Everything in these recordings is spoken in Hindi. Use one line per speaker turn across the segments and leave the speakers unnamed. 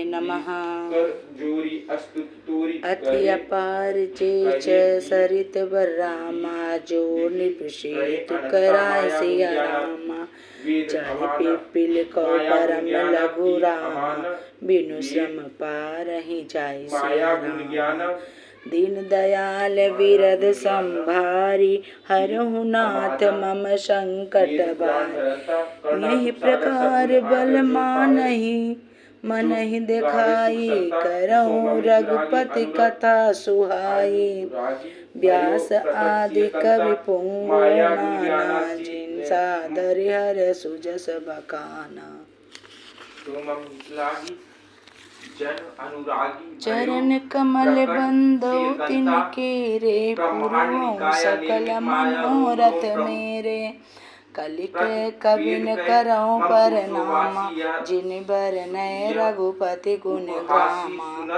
नमः। अति अपार चेच सरित बर्रामा जो निपृषेत कराय सिया रामा। चढ़ पिपिल को परम लघु रामा बिनु श्रम पारहि जाय सिया रामा। दीन दयाल विरद संभारी हरहु नाथ मम संकट बारी। यही प्रकार बल मानहि मनहि दिखाई करऊँ रघुपति कथा सुहाई। व्यास आदि कवि पुंगो नाना जिन सादर हर सुजस बखाना। चरण कमल बंदो तिनके रे पुरवाऊँ सकल मनोरथ मेरे। कलिक कबिन करऊँ परनामा जिन बरनय रघुपति गुण गामा।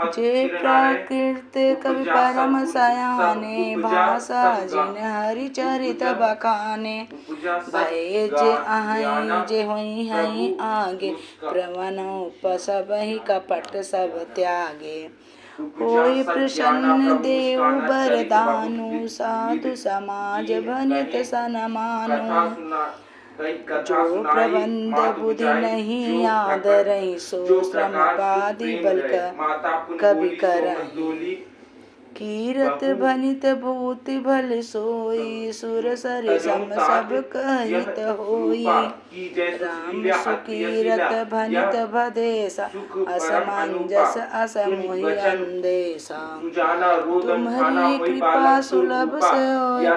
जे प्राकृत कवि परम सयाने भाषा जिन हरि चरित बखाने। भय जे अहै जे होई हई आगे प्रवनो पसबहि कपट सब त्यागे। होय प्रसन्न देव बरदानु साधु समाज भनित सनमानु। जो प्रबंध बुद्धि नहीं आदरहि सो श्रम पादि बल कवि करहि। कीरत भनित भूति भल सोई सुर सरि सम सब कहित होई। राम सुकीरत भनित भदेसा असमंजस असमोहि अंदेसा। तुम्हारी कृपा सुलभ सोय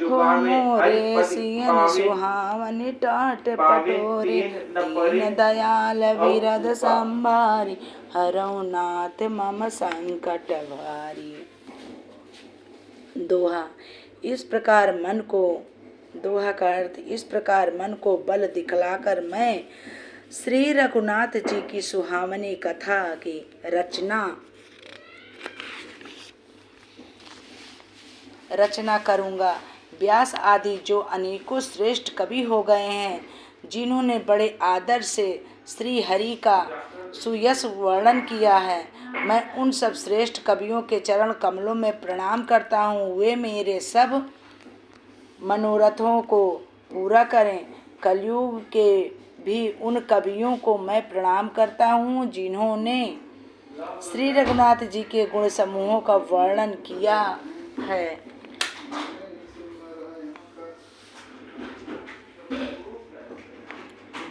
हो मोरे सियन सुहावनि टाट पटोरे। दीन दयाल विरद संभारी हरऊ नाथ मम संकट भारी। दोहा। इस प्रकार मन को दोहा का अर्थ इस प्रकार मन को बल दिखलाकर मैं श्री रघुनाथ जी की सुहावनी कथा की रचना करूंगा। व्यास आदि जो अनेकों श्रेष्ठ कवि हो गए हैं, जिन्होंने बड़े आदर से श्री हरि का सुयश वर्णन किया है, मैं उन सब श्रेष्ठ कवियों के चरण कमलों में प्रणाम करता हूँ। वे मेरे सब मनोरथों को पूरा करें। कलयुग के भी उन कवियों को मैं प्रणाम करता हूँ जिन्होंने श्री रघुनाथ जी के गुण समूहों का वर्णन किया है।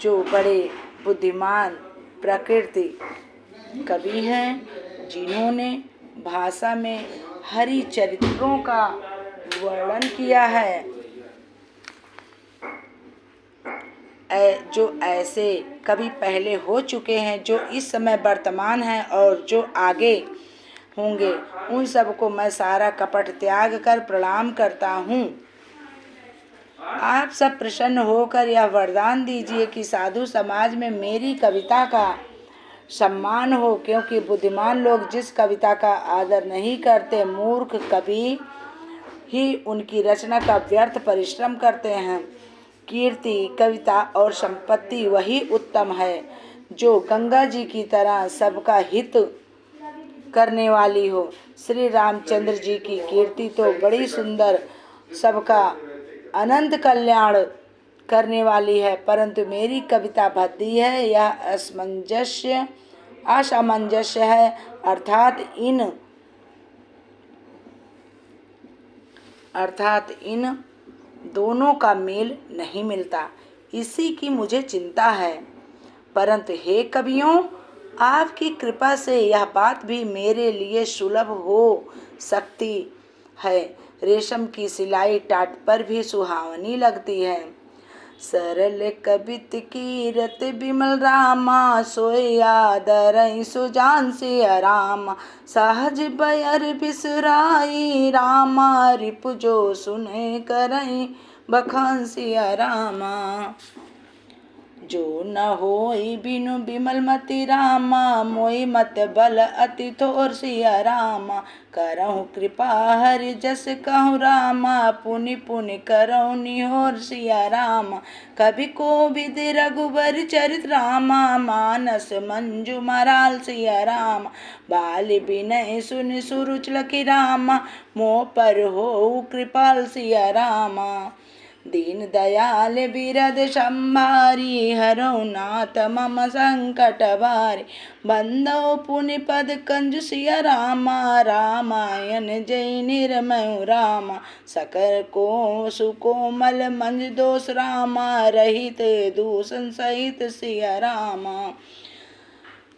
जो बड़े बुद्धिमान प्रकृति कवि हैं, जिन्होंने भाषा में हरि चरित्रों का वर्णन किया है। जो ऐसे कवि पहले हो चुके हैं, जो इस समय वर्तमान हैं और जो आगे होंगे, उन सबको मैं सारा कपट त्याग कर प्रणाम करता हूँ। आप सब प्रसन्न होकर यह वरदान दीजिए कि साधु समाज में मेरी कविता का सम्मान हो, क्योंकि बुद्धिमान लोग जिस कविता का आदर नहीं करते, मूर्ख कवि ही उनकी रचना का व्यर्थ परिश्रम करते हैं। कीर्ति, कविता और संपत्ति वही उत्तम है जो गंगा जी की तरह सबका हित करने वाली हो। श्री रामचंद्र जी की कीर्ति तो बड़ी सुंदर, सबका अनंत कल्याण करने वाली है, परंतु मेरी कविता भद्दी है, यह असामंजस्य है, अर्थात इन दोनों का मेल नहीं मिलता। इसी की मुझे चिंता है। परंतु हे कवियों, आपकी कृपा से यह बात भी मेरे लिए सुलभ हो सकती है। रेशम की सिलाई टाट पर भी सुहावनी लगती है। सरल कबित कीरत बिमल रामा सोय आदरई सुजान सिया रामा। सहज बयर बिसराई रामा रिपु जो सुने करई बखान सिया रामा। जो न होई बिनु बिमल मति रामा, मोई मत बल अति थोर सिया रामा। करहु कृपा हरि जस कहूँ रामा, पुनि पुनि करहु निहोर सिया रामा। कवि कोविद रघुबर चरित रामा, मानस मंजु मराल सिया रामा। बाल बिनय सुनि सुरुच लखी रामा, मोह पर हो कृपाल सिया रामा। दीन दयाल बिरद संभारी, हरौ नाथ मम संकट भारी। बंदौ पुनि पद कंज सिया रामा, रामायण जय निर्मय रामा। सकल को सुकोमल मंज दोष रामा, रहित दूषण सहित सिया रामा।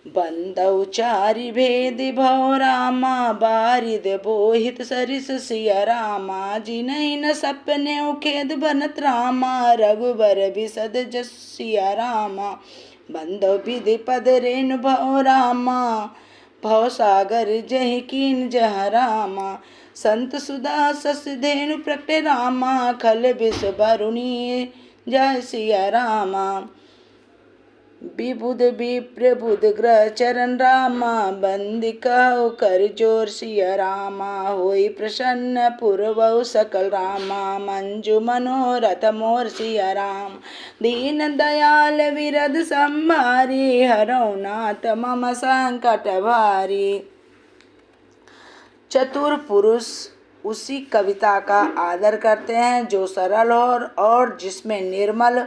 बंदौ चारि भेद भव रामा, बारिद बोहित सरिस सिया रामा। जिनहि न सपने खेद बनत रामा, रघुबर बिसद जस सिया रामा। बंदौ विधि पद रेणु भव रामा, भव सागर जहि कीन जह रामा। संत सुधा सस धेनु प्रकटे रामा, खल बिस बरुनी जय सिया रामा। विबुध विप्रबुध ग्रह चरण रामा, बंदी कहो कर जोर सिया रामा। होई प्रसन्न पुरवहु सकल रामा, मंजु मनोरथ मोर सिया राम। दीन दयाल विरद संभारी, हरौ नाथ मम संकट भारी। चतुर पुरुष उसी कविता का आदर करते हैं जो सरल और जिसमें निर्मल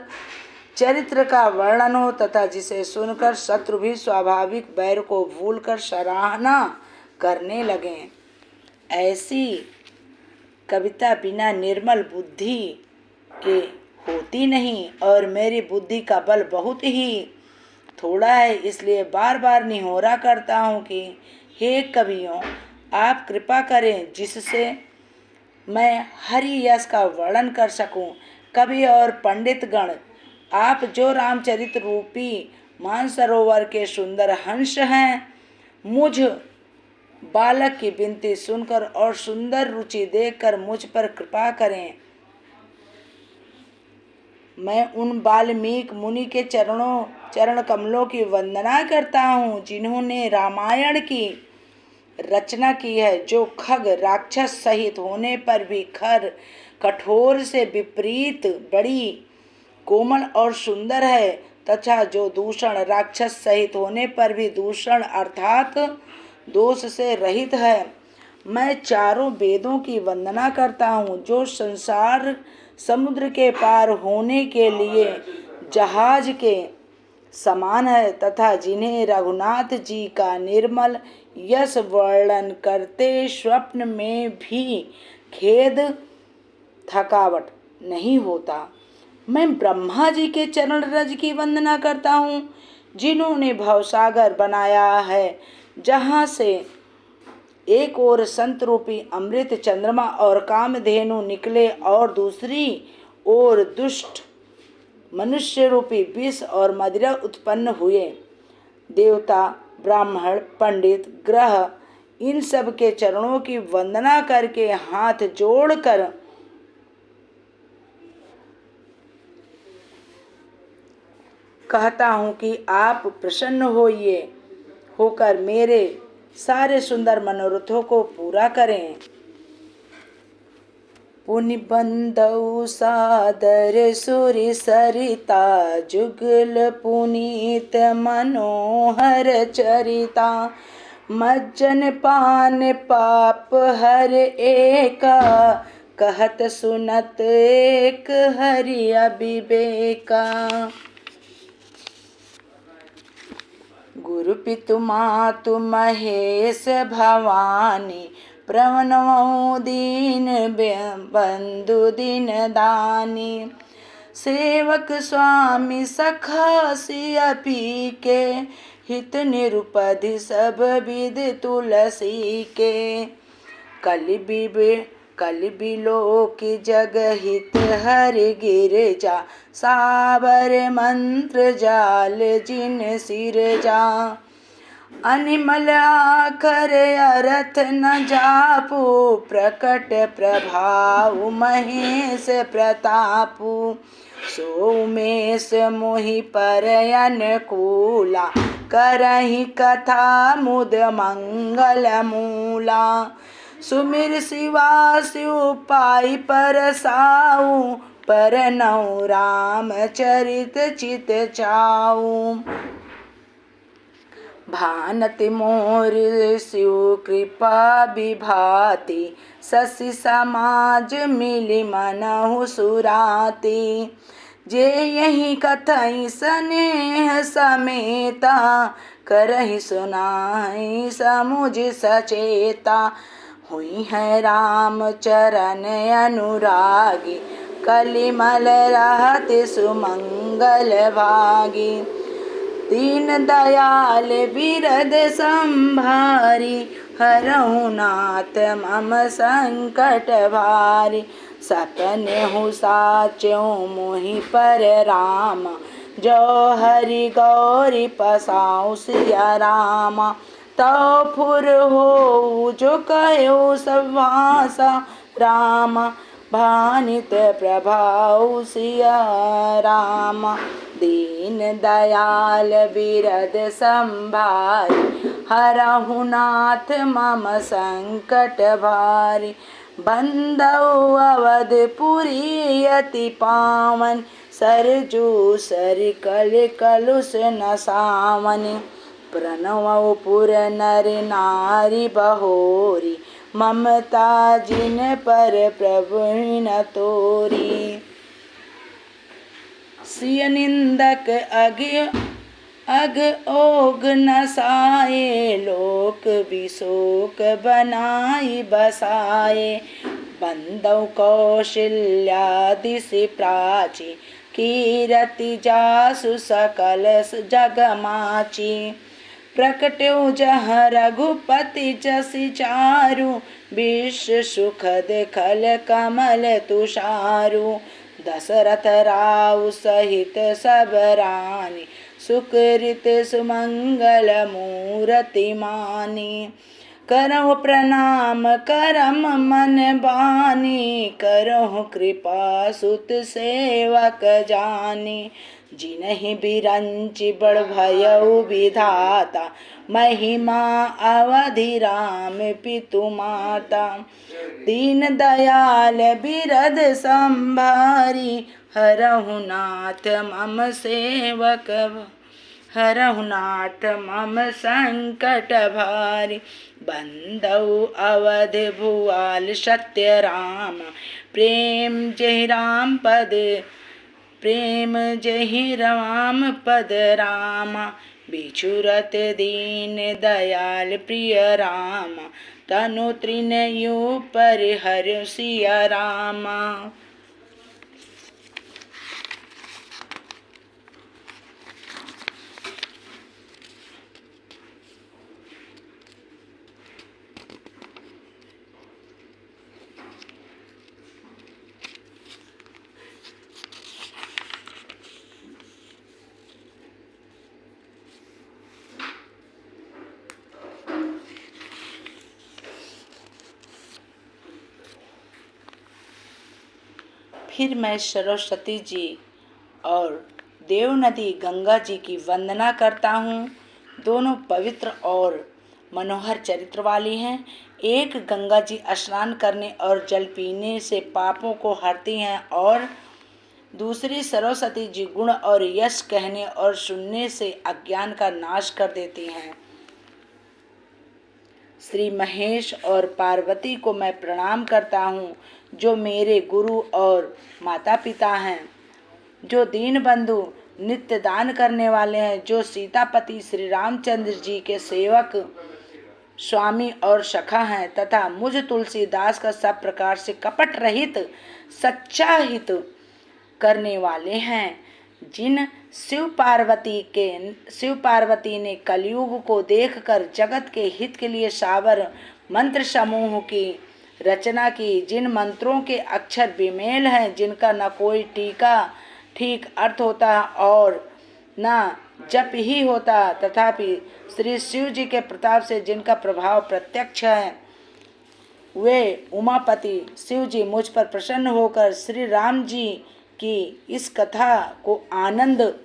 चरित्र का वर्णन हो तथा जिसे सुनकर शत्रु भी स्वाभाविक बैर को भूलकर सराहना करने लगें। ऐसी कविता बिना निर्मल बुद्धि के होती नहीं और मेरी बुद्धि का बल बहुत ही थोड़ा है, इसलिए बार बार निहोरा करता हूँ कि हे कवियों, आप कृपा करें जिससे मैं हरि यश का वर्णन कर सकूं। कवि और पंडित गण, आप जो रामचरित रूपी मानसरोवर के सुंदर हंस हैं, मुझ बालक की विनती सुनकर और सुंदर रुचि देखकर मुझ पर कृपा करें। मैं उन वाल्मीकि मुनि के चरण कमलों की वंदना करता हूँ जिन्होंने रामायण की रचना की है, जो खग राक्षस सहित होने पर भी कठोर से विपरीत बड़ी कोमल और सुंदर है तथा जो दूषण राक्षस सहित होने पर भी दूषण अर्थात दोष से रहित है। मैं चारों वेदों की वंदना करता हूँ जो संसार समुद्र के पार होने के लिए जहाज के समान है तथा जिन्हें रघुनाथ जी का निर्मल यश वर्णन करते स्वप्न में भी खेद थकावट नहीं होता। मैं ब्रह्मा जी के चरण रज की वंदना करता हूँ जिन्होंने भवसागर बनाया है, जहाँ से एक ओर संत रूपी अमृत चंद्रमा और कामधेनु निकले और दूसरी ओर दुष्ट मनुष्य रूपी विष और मदिरा उत्पन्न हुए। देवता, ब्राह्मण, पंडित, ग्रह इन सब के चरणों की वंदना करके हाथ जोड़कर कहता हूँ कि आप प्रसन्न होकर मेरे सारे सुंदर मनोरथों को पूरा करें। पुनि बंदौ सादर सुरि सरिता, जुगल पुनीत मनोहर चरिता। मज्जन पान पाप हर एका, कहत सुनत एक हरि अविवेका। गुरु पितु मातु महेश भवानी, प्रवनौ दीन बंधु दिन दानी। सेवक स्वामी सखा सिया पी के, हित निरुपधि सब विध तुलसी के। कलि बिलोक जग हित हरि गिरजा, सावर मंत्र जाल जिन सिरजा। अनिमल आखर अर्थ न जापू, प्रकट प्रभाव महेश प्रतापू। सोमेश मोहि पर अनुकूला, करहि कथा मुद मंगल मूला। सुमिर शिवा शिव पाई परसाऊ, परनौ राम चरित चित चाऊ। भानति मोर शिव कृपा विभाति, शशि समाज मिली मनहु सुराती। जे यही कथई स्नेह समेता, करहि सुनाई समुझ सचेता। हुई है राम चरण अनुरागी, कलिमल रहते सुमंगल भागी। दीन दयाल बिरद संभारी, हरहु नाथ मम संकट भारी। सपने हु साचो मोहि पर राम, जो हरि गौरी पसाऊ सिया रामा। तो फुर हो जो कहो सब भाषा रामा, भानित प्रभाऊ सिया रामा। दीन दयाल बिरद संभारी, हरहु नाथ मम संकट भारी। बंदौ अवधपुरी अति पावन, सरजू सर कल कलुष न सावन। प्रणवौ पुर नर नारी बहोरी, ममता जिन पर प्रभु न तोरी। सिय निंदक अग ओग नसाए, लोक विशोक बनाई बसाए। बंदौ कौशल्यादि से प्राची, कीरति जासु सकल जग माची। प्रकट्यो जह रघुपति जसि चारु, विश्व सुखद खल कमल तुषारु। दशरथ राव सहित सब रानी, सुकृत सुमंगल मूरति मानी। करहु प्रणाम करम मन बानी, करहु कृपा सुत सेवक जानी। जिनहि बिरंचि बड़ भयउ विधाता, महिमा अवधि राम पितु माता। दीन दयाल बिरद संभारी, हरहु नाथ मम सेवक, हरहु नाथ मम संकट भारी। बंदौ अवध भुआल सत्य राम, प्रेम जहि राम पद, प्रेम जहि राम पद रामा। बिछुरत दीन दयाल प्रिय रामा, तनु तृणयु परिहर सिया रामा। फिर मैं सरस्वती जी और देव नदी गंगा जी की वंदना करता हूँ। दोनों पवित्र और मनोहर चरित्र वाली हैं। एक गंगा जी स्नान करने और जल पीने से पापों को हरती हैं और दूसरी सरस्वती जी गुण और यश कहने और सुनने से अज्ञान का नाश कर देती हैं। श्री महेश और पार्वती को मैं प्रणाम करता हूँ, जो मेरे गुरु और माता पिता हैं, जो दीन बंधु नित्य दान करने वाले हैं, जो सीतापति श्री रामचंद्र जी के सेवक स्वामी और सखा हैं, तथा मुझ तुलसीदास का सब प्रकार से कपट रहित सच्चा हित करने वाले हैं। जिन शिव पार्वती ने कलयुग को देखकर जगत के हित के लिए सावर मंत्र समूह की रचना की, जिन मंत्रों के अक्षर बेमेल हैं, जिनका न कोई टीका ठीक अर्थ होता और न जप ही होता, तथापि श्री शिव जी के प्रताप से जिनका प्रभाव प्रत्यक्ष है, वे उमापति शिव जी मुझ पर प्रसन्न होकर श्री राम जी की इस कथा को आनंद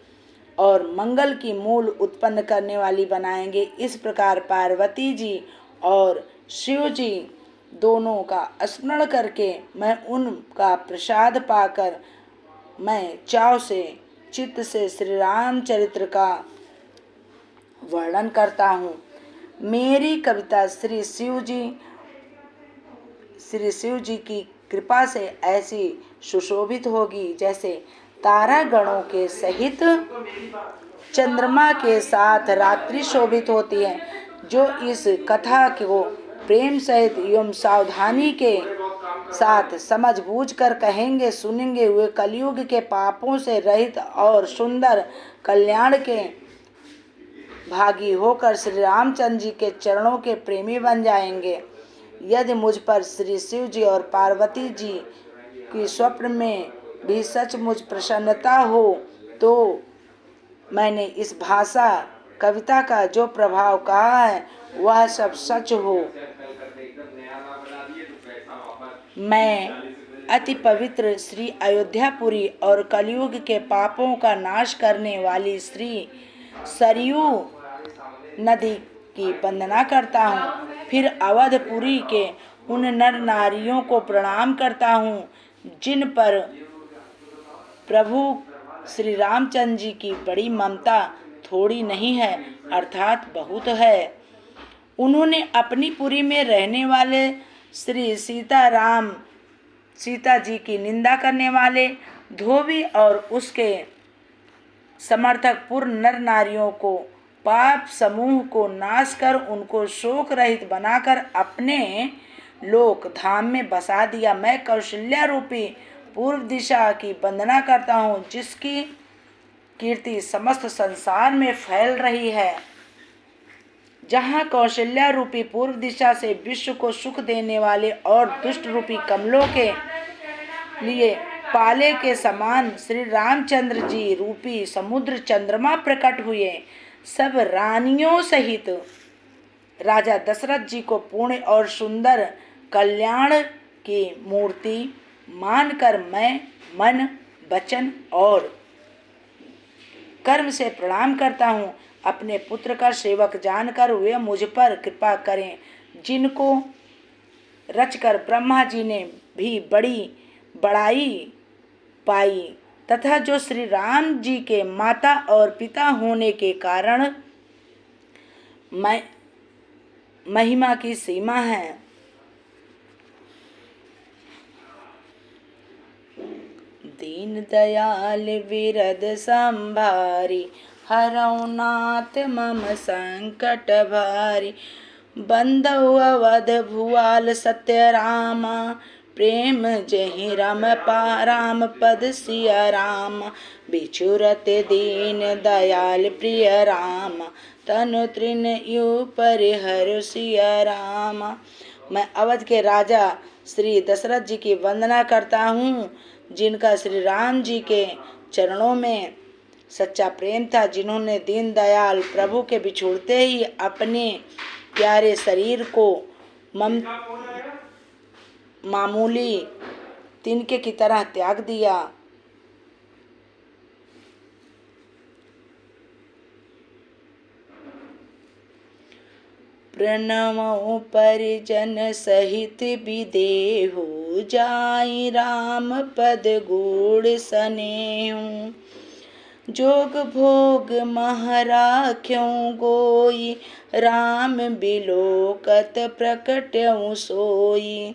और मंगल की मूल उत्पन्न करने वाली बनाएंगे। इस प्रकार पार्वती जी और शिव जी दोनों का स्मरण करके मैं उनका प्रसाद पाकर मैं चाव से चित्त से श्री रामचरित्र का वर्णन करता हूँ। मेरी कविता श्री शिव जी की कृपा से ऐसी सुशोभित होगी जैसे तारा गणों के सहित चंद्रमा के साथ रात्रि शोभित होती है। जो इस कथा को प्रेम सहित एवं सावधानी के साथ समझ बूझ कर कहेंगे सुनेंगे, वे कलयुग के पापों से रहित और सुंदर कल्याण के भागी होकर श्री रामचंद्र जी के चरणों के प्रेमी बन जाएंगे। यदि मुझ पर श्री शिव जी और पार्वती जी की स्वप्न में भी सचमुच प्रसन्नता हो तो मैंने इस भाषा कविता का जो प्रभाव कहा है वह सब सच हो। मैं अति पवित्र श्री अयोध्यापुरी और कलयुग के पापों का नाश करने वाली श्री सरयू नदी की वंदना करता हूँ। फिर अवधपुरी के उन नर नारियों को प्रणाम करता हूँ जिन पर प्रभु श्री रामचंद्र जी की बड़ी ममता थोड़ी नहीं है अर्थात बहुत है। उन्होंने अपनी पुरी में रहने वाले श्री सीता जी की निंदा करने वाले धोबी और उसके समर्थक पूर्ण नर नारियों को पाप समूह को नाश कर उनको शोक रहित बनाकर अपने लोक धाम में बसा दिया। मैं कौशल्या रूपी पूर्व दिशा की वंदना करता हूँ जिसकी कीर्ति समस्त संसार में फैल रही है। जहाँ कौशल्या रूपी पूर्व दिशा से विश्व को सुख देने वाले और दुष्ट रूपी कमलों के लिए पाले के समान श्री रामचंद्र जी रूपी समुद्र चंद्रमा प्रकट हुए, सब रानियों सहित राजा दशरथ जी को पूर्ण और सुंदर कल्याण की मूर्ति मानकर मैं मन वचन और कर्म से प्रणाम करता हूँ। अपने पुत्र का सेवक जानकर वे मुझ पर कृपा करें, जिनको रचकर ब्रह्मा जी ने भी बड़ी बड़ाई पाई तथा जो श्री राम जी के माता और पिता होने के कारण महिमा की सीमा है। दीन दयाल विरद संभारी हरौ नाथ मम संकट भारी। बंधु अवध भुआल सत्य रामा प्रेम जहि रम राम पद सिया राम। बिछुरत दीन दयाल प्रिय राम तनु तृण यू परिहर सिया राम। मैं अवध के राजा श्री दशरथ जी की वंदना करता हूँ जिनका श्री राम जी के चरणों में सच्चा प्रेम था, जिन्होंने दीन दयाल प्रभु के बिछुड़ते ही अपने प्यारे शरीर को मामूली तिनके की तरह त्याग दिया। प्रणमो परिजन सहित विदेहु जाई राम पद गूढ़ सनेहु। जोग भोग महराख्यों गोई राम बिलोकत प्रकट्यउ सोई।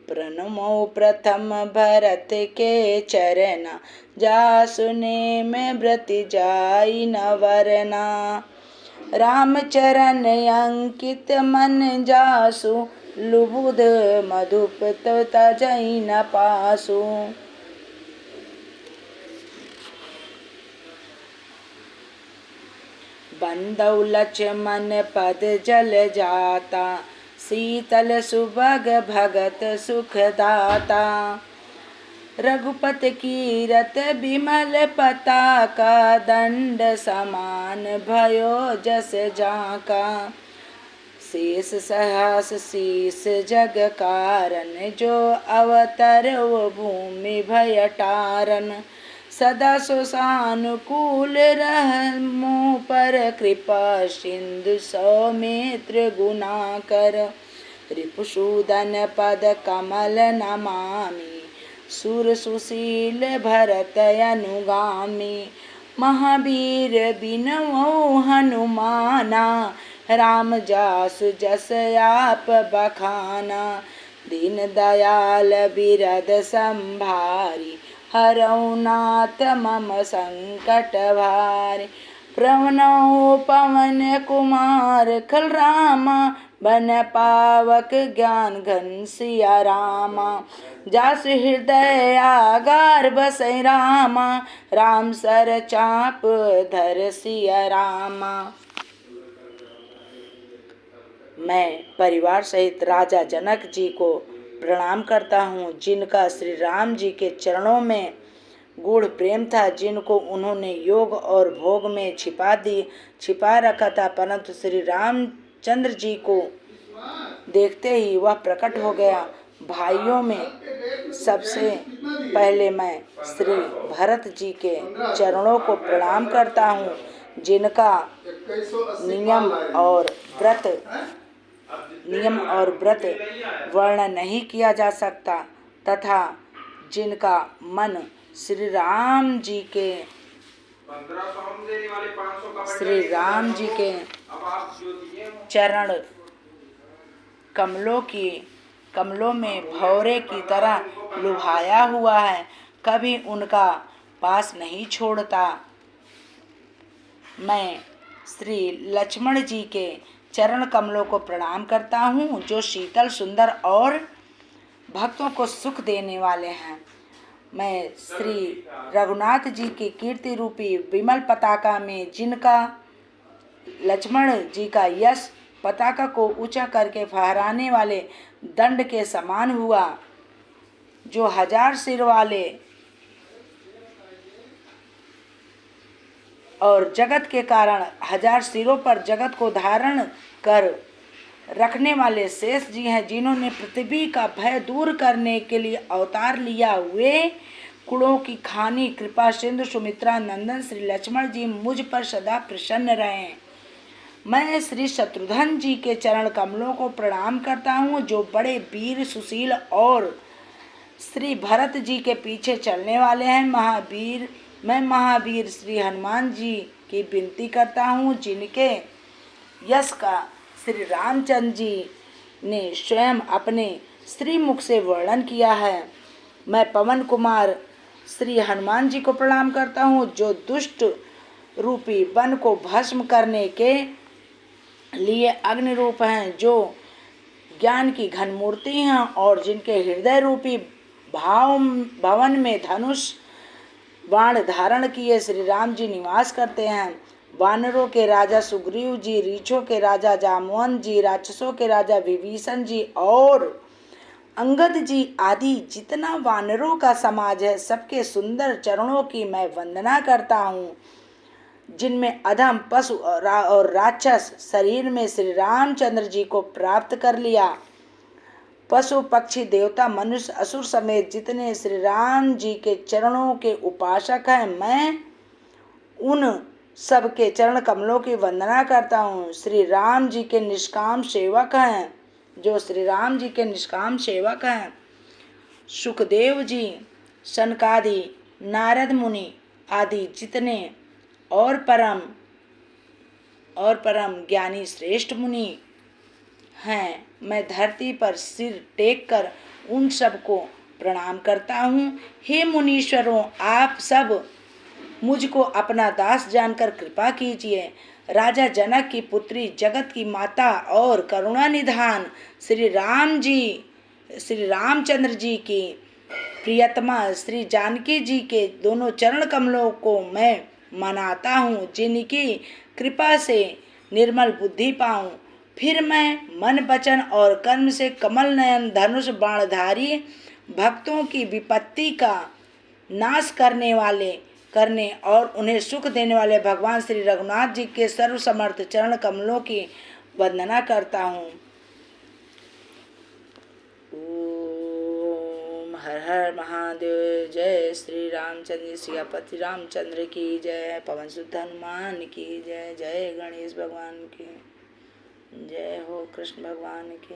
प्रणमो प्रथम भरत के चरना जासुने में व्रत जाई न वरना। राम चरण अंकित मन जासु लुबुध मधुप तजई न पासु। बंदौ लक्ष्मण पद जल जाता शीतल सुभग भगत सुखदाता। रघुपत कीरत बिमल पताका, दंड समान भयो जस जाका। शेष सहस शीस जग कारण, जो अवतर वो भूमि भय टारन। सदा सुसानुकूल रह मुँह पर, कृपा सिंधु सौमित्र गुणाकर। रिपुसूदन पद कमल नमामि, सुर सुशील भरत अनुगामी। महावीर बिनवो हनुमाना, राम जासु जस आप बखाना। दीन दयाल बिरद संभारी, हरौ नाथ मम संकट भारी। प्रणव पवन कुमार खल रामा, बन पावक ज्ञान घन सिया रामा। जासु हृदय आगार बसै रामा, राम सर चाप धर सिया रामा। मैं परिवार सहित राजा जनक जी को प्रणाम करता हूँ, जिनका श्री राम जी के चरणों में गूढ़ प्रेम था, जिनको उन्होंने योग और भोग में छिपा रखा था, परंतु श्री रामचंद्र जी को देखते ही वह प्रकट हो गया। भाइयों में सबसे पहले मैं श्री भरत जी के चरणों को प्रणाम करता हूँ, जिनका नियम और व्रत वर्णन नहीं किया जा सकता, तथा जिनका मन श्री राम जी के चरण कमलों में भौरे की तरह लुभाया हुआ है, कभी उनका पास नहीं छोड़ता। मैं श्री लक्ष्मण जी के चरण कमलों को प्रणाम करता हूँ, जो शीतल सुंदर और भक्तों को सुख देने वाले हैं। मैं श्री रघुनाथ जी की कीर्ति रूपी विमल पताका में, जिनका लक्ष्मण जी का यश पताका को ऊंचा करके फहराने वाले दंड के समान हुआ, जो 1000 सिर वाले और जगत के कारण 1000 सिरों पर जगत को धारण कर रखने वाले शेष जी हैं, जिन्होंने पृथ्वी का भय दूर करने के लिए अवतार लिया। वे कुलों की खानी कृपा सिंधु सुमित्रा नंदन श्री लक्ष्मण जी मुझ पर सदा प्रसन्न रहें। मैं श्री शत्रुघ्न जी के चरण कमलों को प्रणाम करता हूँ, जो बड़े वीर सुशील और श्री भरत जी के पीछे चलने वाले हैं। मैं महावीर श्री हनुमान जी की विनती करता हूँ, जिनके यश का श्री रामचंद्र जी ने स्वयं अपने श्री मुख से वर्णन किया है। मैं पवन कुमार श्री हनुमान जी को प्रणाम करता हूँ, जो दुष्ट रूपी वन को भस्म करने के लिए अग्नि रूप हैं, जो ज्ञान की घन मूर्ति हैं और जिनके हृदय रूपी भवन में धनुष बाण धारण किए श्री राम जी निवास करते हैं। वानरों के राजा सुग्रीव जी, रीछों के राजा जामवंत जी, राक्षसों के राजा विभीषण जी और अंगद जी आदि जितना वानरों का समाज है, सबके सुंदर चरणों की मैं वंदना करता हूँ, जिनमें अधम पशु और राक्षस शरीर में श्री रामचंद्र जी को प्राप्त कर लिया। पशु पक्षी देवता मनुष्य असुर समेत जितने श्री राम जी के चरणों के उपासक हैं, मैं उन सबके चरण कमलों की वंदना करता हूँ। श्री राम जी के निष्काम सेवक हैं, जो श्री राम जी के निष्काम सेवक हैं, सुखदेव जी, सनकादि, नारद मुनि आदि जितने और परम ज्ञानी श्रेष्ठ मुनि हैं, मैं धरती पर सिर टेक कर उन सबको प्रणाम करता हूँ। हे मुनीश्वरों, आप सब मुझको अपना दास जानकर कृपा कीजिए। राजा जनक की पुत्री, जगत की माता और करुणा निधान श्री रामचंद्र जी की प्रियतमा श्री जानकी जी के दोनों चरण कमलों को मैं मनाता हूँ, जिनकी कृपा से निर्मल बुद्धि पाऊँ। फिर मैं मन वचन और कर्म से कमल नयन धनुष बाणधारी भक्तों की विपत्ति का नाश करने और उन्हें सुख देने वाले भगवान श्री रघुनाथ जी के सर्वसमर्थ चरण कमलों की वंदना करता हूँ। ओम हर हर महादेव। जय श्री रामचंद्र सियापति रामचंद्र की जय। पवन सुत हनुमान की जय। जय गणेश भगवान की जय हो। कृष्ण भगवान की।